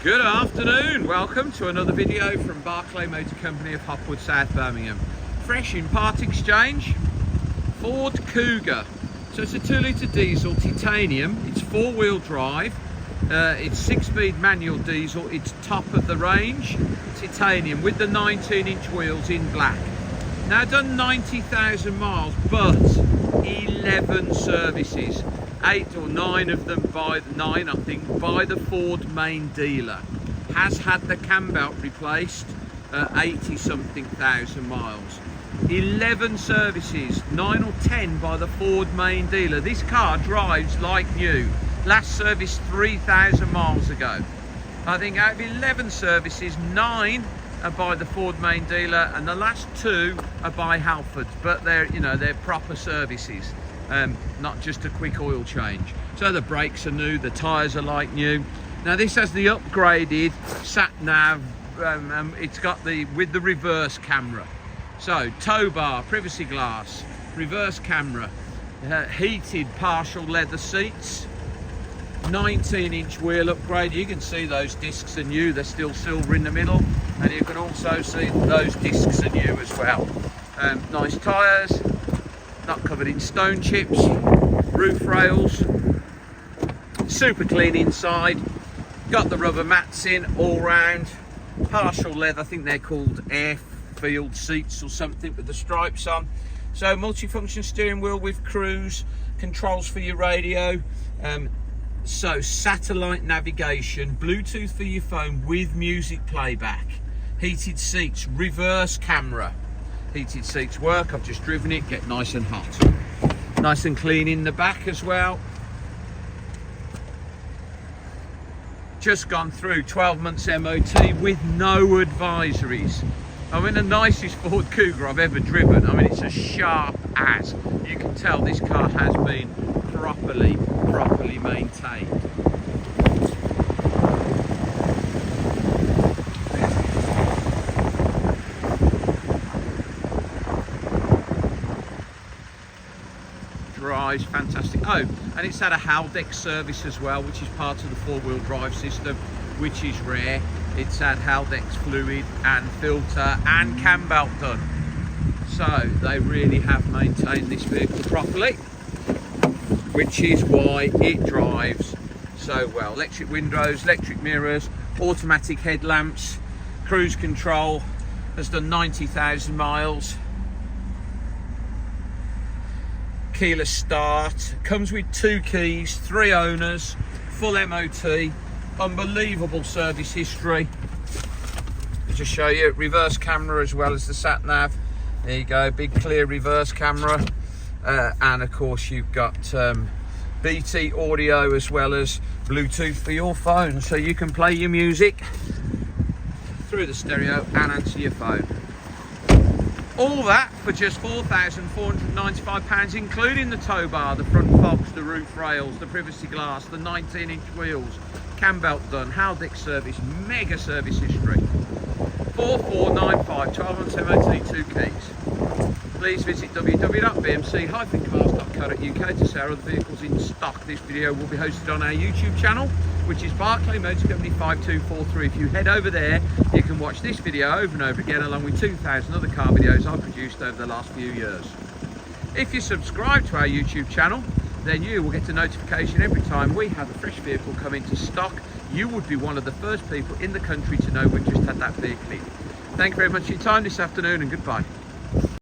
Good afternoon, welcome to another video from Barclay Motor Company of HALFORDS, South Birmingham. Fresh in part exchange, Ford Kuga. So it's a 2-litre diesel titanium, it's 4-wheel drive, it's 6-speed manual diesel, it's top of the range, titanium with the 19-inch wheels in black. Now done 90,000 miles, but 11 services. 8 or 9 of them by the Ford main dealer. Has had the cam belt replaced 80 something thousand miles. 11 services, 9 or 10 by the Ford main dealer. This car drives like new. Last service 3,000 miles ago. I think out of 11 services, 9 are by the Ford main dealer and the last 2 are by HALFORDS, but they're proper services. Not just a quick oil change. So the brakes are new, the tyres are like new. Now this has the upgraded sat nav. It's got with the reverse camera. So tow bar, privacy glass, reverse camera, heated partial leather seats, 19-inch wheel upgrade. You can see those discs are new, they're still silver in the middle, and you can also see those discs are new as well. Nice tyres, not covered in stone chips, roof rails, super clean inside, got the rubber mats in all round, partial leather, I think they're called airfield seats or something with the stripes on. So multifunction steering wheel with cruise, controls for your radio, so satellite navigation, Bluetooth for your phone with music playback, heated seats, reverse camera. Heated seats work, I've just driven it, get nice and hot. Nice and clean in the back as well. Just gone through 12 months MOT with no advisories. I mean, the nicest Ford Kuga I've ever driven. I mean, it's as sharp as. You can tell this car has been properly maintained. Drives fantastic. Oh, and it's had a HALFORDS service as well, which is part of the 4-wheel drive system, which is rare. It's had HALFORDS fluid and filter and cam belt done. So they really have maintained this vehicle properly, which is why it drives so well. Electric windows, electric mirrors, automatic headlamps, cruise control, has done 90,000 miles. Keyless start, comes with 2 keys, 3 owners, full MOT, unbelievable service history. I'll just show you reverse camera as well as the sat nav. There you go, big clear reverse camera, and of course you've got BT audio as well as Bluetooth for your phone, so you can play your music through the stereo and answer your phone. All that for just £4,495, including the tow bar, the front fogs, the roof rails, the privacy glass, the 19-inch wheels, cam belt done, HALFORDS service, mega service history. 4495, 12 months MOT, 2 keys. Please visit www.bmc-cars.co.uk to see our other vehicles in stock. This video will be hosted on our YouTube channel, which is Barclay Motor Company 5243. If you head over there, you can watch this video over and over again, along with 2,000 other car videos I've produced over the last few years. If you subscribe to our YouTube channel, then you will get a notification every time we have a fresh vehicle come into stock. You would be one of the first people in the country to know we've just had that vehicle in. Thank you very much for your time this afternoon, and goodbye.